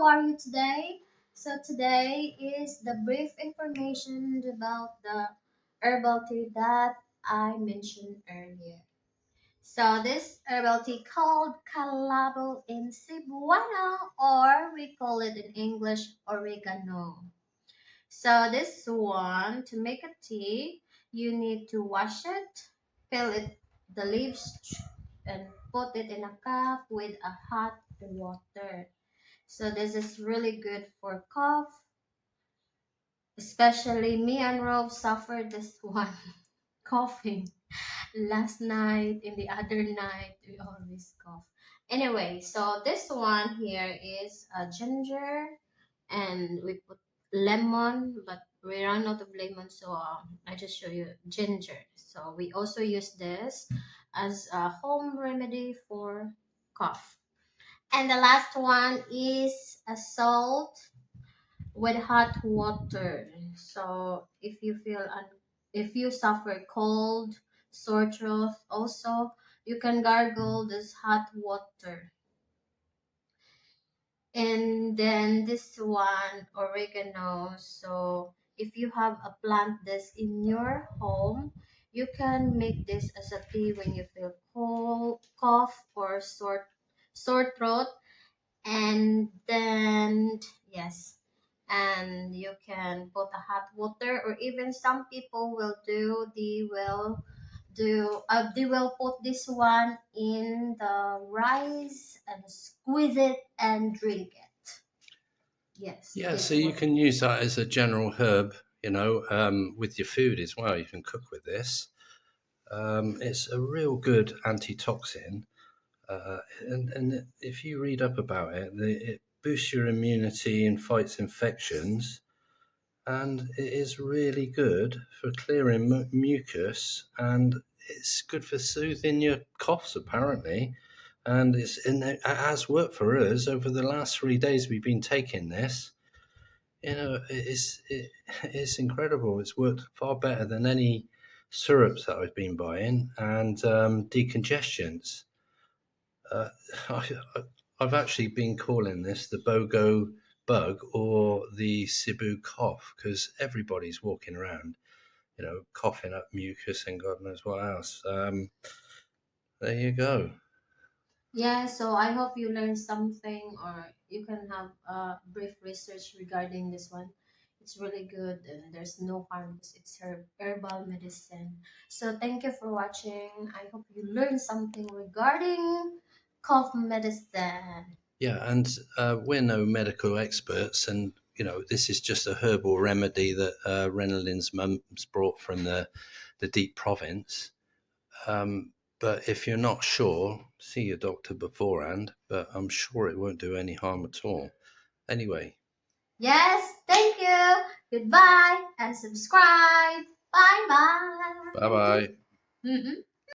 how are you today? So today is the brief information about the herbal tea that I mentioned earlier. So this herbal tea called Calabo in Cebuana, or we call it in English oregano. So this one, to make a tea, you need to wash it, fill it the leaves, and put it in a cup with a hot water. So this is really good for cough. Especially me and Rob suffered this one coughing last night. In the other night, we always cough. Anyway, so this one here is ginger, and we put lemon, but we ran out of lemon, so I just show you ginger. So we also use this as a home remedy for cough. And the last one is a salt with hot water. So if you suffer cold, sore throat, also you can gargle this hot water. And then this one, oregano. So if you have a plant this in your home, you can make this as a tea when you feel cold, cough, or sore throat. And then yes, and you can put a hot water, or even some people will they will put this one in the rice and squeeze it and drink it. Yes, Yeah, so this you one. can use that as a general herb, with your food as well. You can cook with this. It's a real good antitoxin. And if you read up about it, it boosts your immunity and fights infections. And it is really good for clearing mucus, and it's good for soothing your coughs, apparently. And it has worked for us over the last 3 days. We've been taking this. It's incredible. It's worked far better than any syrups that I've been buying, and decongestants. Uh, I, I've actually been calling this the BOGO bug or the Cebu cough, because everybody's walking around, coughing up mucus and God knows what else. There you go. Yeah, so I hope you learned something, or you can have a brief research regarding this one. It's really good, and there's no harm because it's herbal medicine. So thank you for watching. I hope you learned something regarding cough medicine. Yeah, and we're no medical experts, and this is just a herbal remedy that Renalyn's mum's brought from the deep province. Um, but if you're not sure, see your doctor beforehand. But I'm sure it won't do any harm at all. Anyway, Yes, thank you. Goodbye and subscribe. Bye bye bye. bye. Mhm.